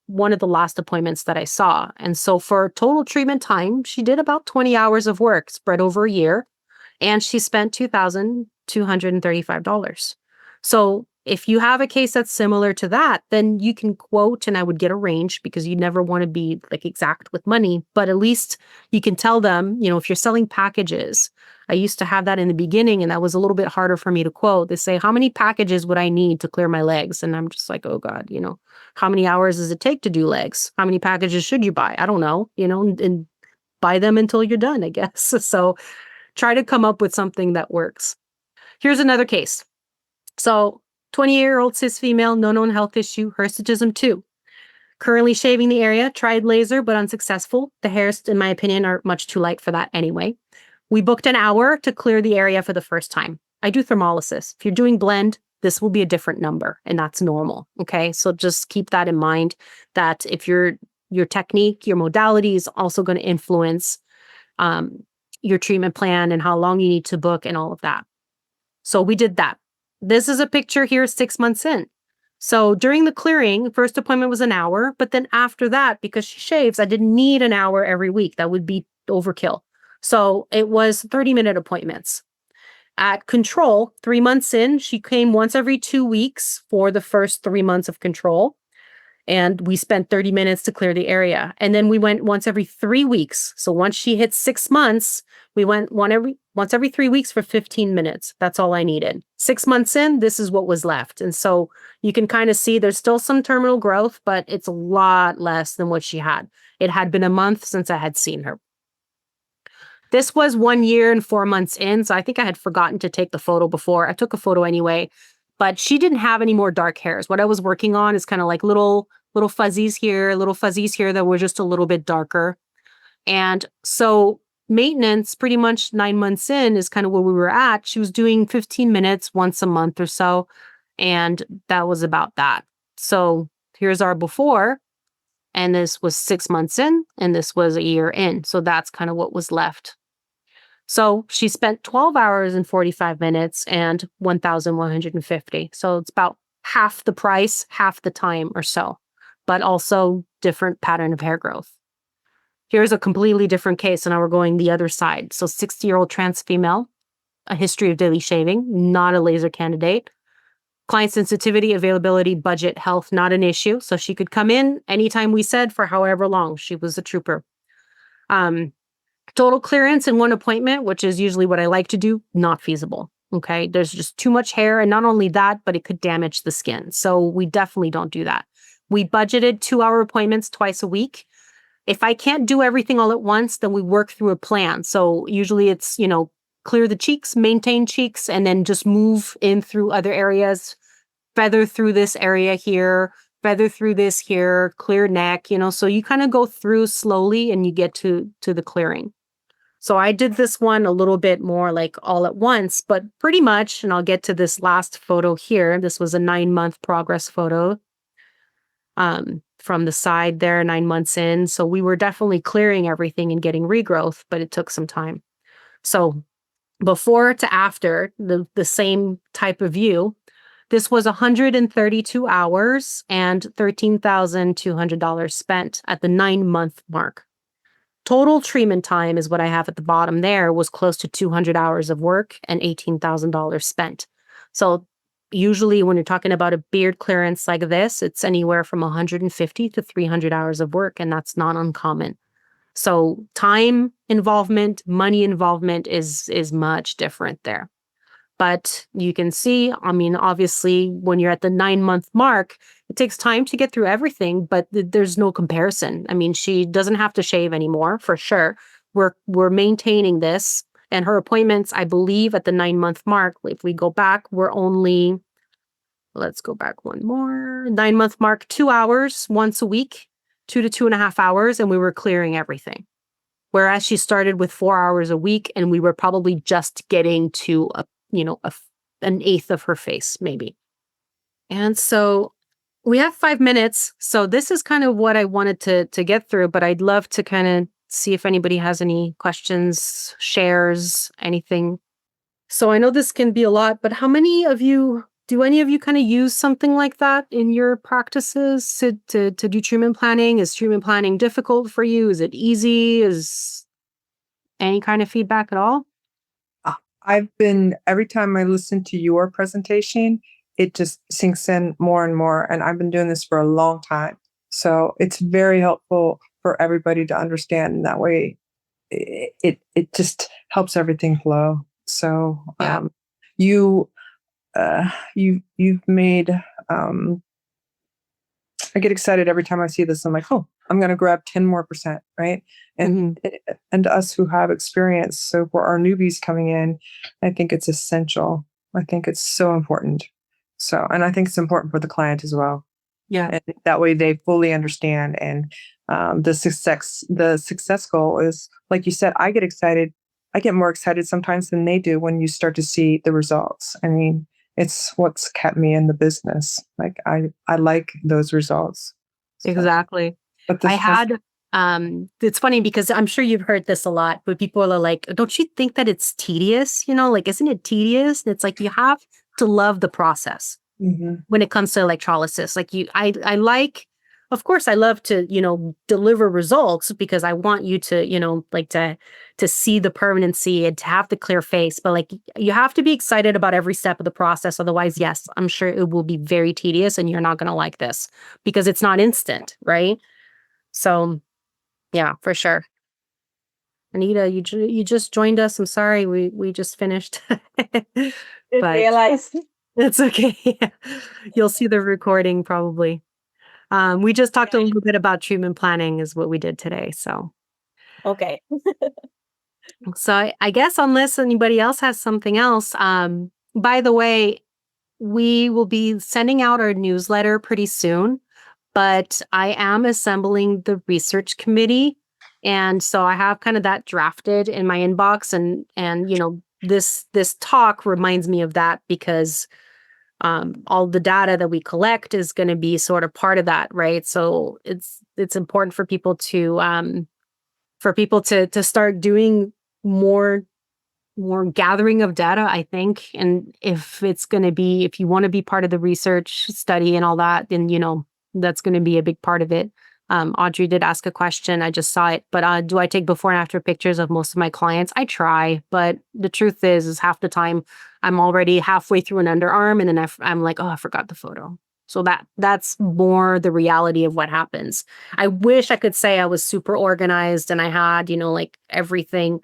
one of the last appointments that I saw. And so for total treatment time, she did about 20 hours of work spread over a year, and she spent $2,235. So if you have a case that's similar to that, then you can quote, and I would get a range because you never want to be like exact with money, but at least you can tell them, if you're selling packages. I used to have that in the beginning, and that was a little bit harder for me to quote. They say, how many packages would I need to clear my legs? And I'm just like, oh God, how many hours does it take to do legs? How many packages should you buy? I don't know, and buy them until you're done, I guess. So try to come up with something that works. Here's another case. So 28-year-old cis female, no known health issue, hirsutism 2. Currently shaving the area, tried laser, but unsuccessful. The hairs, in my opinion, are much too light for that anyway. We booked an hour to clear the area for the first time. I do thermolysis. If you're doing blend, this will be a different number, and that's normal. Okay. So just keep that in mind that if your technique, your modality is also going to influence your treatment plan and how long you need to book and all of that. So we did that. This is a picture here 6 months in. So during the clearing, first appointment was an hour, but then after that, because she shaves, I didn't need an hour every week. That would be overkill. So it was 30-minute appointments. At control, 3 months in, she came once every 2 weeks for the first 3 months of control. And we spent 30 minutes to clear the area. And then we went once every 3 weeks. So once she hit 6 months, we went once every 3 weeks for 15 minutes. That's all I needed. 6 months in, this is what was left. And so you can kind of see there's still some terminal growth, but it's a lot less than what she had. It had been a month since I had seen her. This was 1 year and 4 months in. So I think I had forgotten to take the photo before. I took a photo anyway. But she didn't have any more dark hairs. What I was working on is kind of like little fuzzies here, little fuzzies here that were just a little bit darker. And so maintenance, pretty much 9 months in, is kind of where we were at. She was doing 15 minutes once a month or so. And that was about that. So here's our before. And this was 6 months in, and this was a year in. So that's kind of what was left. So she spent 12 hours and 45 minutes and 1,150. So it's about half the price, half the time or so, but also different pattern of hair growth. Here's a completely different case, and now we're going the other side. So 60-year-old trans female, a history of daily shaving, not a laser candidate. Client sensitivity, availability, budget, health, not an issue. So she could come in anytime we said for however long. She was a trooper. Total clearance in one appointment, which is usually what I like to do, not feasible. Okay. There's just too much hair. And not only that, but it could damage the skin. So we definitely don't do that. We budgeted 2-hour appointments twice a week. If I can't do everything all at once, then we work through a plan. So usually it's, clear the cheeks, maintain cheeks, and then just move in through other areas, feather through this area here, feather through this here, clear neck, so you kind of go through slowly and you get to the clearing. So I did this one a little bit more like all at once, but pretty much, and I'll get to this last photo here. This was a 9-month progress photo from the side there, 9 months in. So we were definitely clearing everything and getting regrowth, but it took some time. So before to after, the same type of view, this was 132 hours and $13,200 spent at the 9-month mark. Total treatment time is what I have at the bottom there, was close to 200 hours of work and $18,000 spent. So usually when you're talking about a beard clearance like this, it's anywhere from 150 to 300 hours of work, and that's not uncommon. So time involvement, money involvement is much different there. But you can see, obviously, when you're at the 9-month mark, it takes time to get through everything, but there's no comparison. She doesn't have to shave anymore, for sure. We're maintaining this. And her appointments, I believe, at the 9-month mark, if we go back, let's go back one more. 9-month mark, 2 hours once a week, 2 to 2.5 hours, and we were clearing everything. Whereas she started with 4 hours a week, and we were probably just getting to an eighth of her face, maybe. And so we have 5 minutes. So this is kind of what I wanted to get through, but I'd love to kind of see if anybody has any questions, shares, anything. So I know this can be a lot, but do any of you kind of use something like that in your practices to do treatment planning? Is treatment planning difficult for you? Is it easy? Is any kind of feedback at all? Every time I listen to your presentation, it just sinks in more and more. And I've been doing this for a long time. So it's very helpful for everybody to understand. And that way it just helps everything flow. So you've made I get excited every time I see this. I'm like, oh, I'm going to grab 10 more %, right? And and us who have experience, so for our newbies coming in, I think it's essential. I think it's so important So, and I think it's important for the client as well. Yeah. And that way they fully understand. And the success goal is, like you said, I get more excited sometimes than they do when you start to see the results. I mean, it's what's kept me in the business. Like I like those results. So, Exactly. but I this has, had, it's funny because I'm sure you've heard this a lot, but people are like, don't you think that it's tedious? Like, isn't it tedious? And it's like, you have to love the process Mhm. when it comes to electrolysis. Like I like, of course, I love to, deliver results because I want you to, like to see the permanency and to have the clear face. But like, you have to be excited about every step of the process. Otherwise, yes, I'm sure it will be very tedious and you're not going to like this because it's not instant, right? So yeah, for sure. Anita, you just joined us. I'm sorry, we just finished, Didn't but realize. it's okay. You'll see the recording probably. We just talked a little bit about treatment planning is what we did today. Okay. So I guess unless anybody else has something else, by the way, we will be sending out our newsletter pretty soon, but I am assembling the research committee. And so I have kind of that drafted in my inbox and this talk reminds me of that because all the data that we collect is going to be sort of part of that, right? So it's important for people to start doing more gathering of data, I think. And if you want to be part of the research study and all that, then, that's going to be a big part of it. Audrey did ask a question. I just saw it. But do I take before and after pictures of most of my clients? I try. But the truth is half the time I'm already halfway through an underarm and then I'm like, oh, I forgot the photo. So that's more the reality of what happens. I wish I could say I was super organized and I had, like everything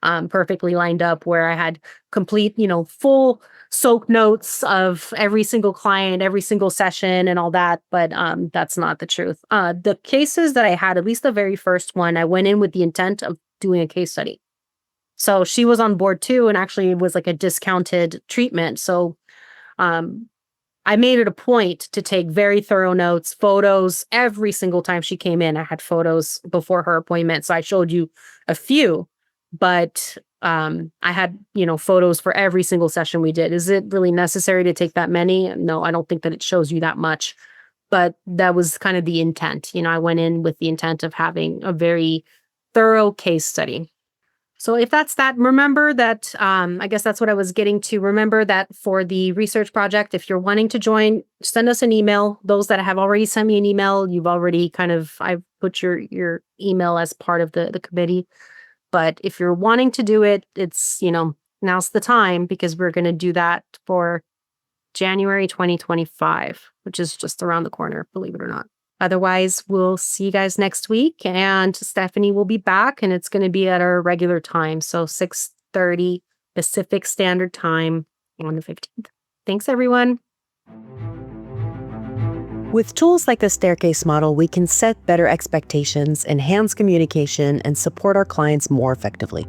perfectly lined up where I had complete, full soak notes of every single client, every single session and all that. But that's not the truth. The cases that I had, at least the very first one, I went in with the intent of doing a case study. So she was on board too. And actually it was like a discounted treatment. So um, I made it a point to take very thorough notes, photos every single time she came in. I had photos before her appointment. So I showed you a few, but I had, photos for every single session we did. Is it really necessary to take that many? No, I don't think that it shows you that much, but that was kind of the intent. I went in with the intent of having a very thorough case study. So if that's that, remember that, I guess that's what I was getting to. Remember that for the research project, if you're wanting to join, send us an email. Those that have already sent me an email, you've already I've put your email as part of the committee. But if you're wanting to do it, it's, now's the time because we're going to do that for January 2025, which is just around the corner, believe it or not. Otherwise, we'll see you guys next week and Stephanie will be back and it's going to be at our regular time. So 6:30 Pacific Standard Time on the 15th. Thanks, everyone. With tools like the staircase model, we can set better expectations, enhance communication, and support our clients more effectively.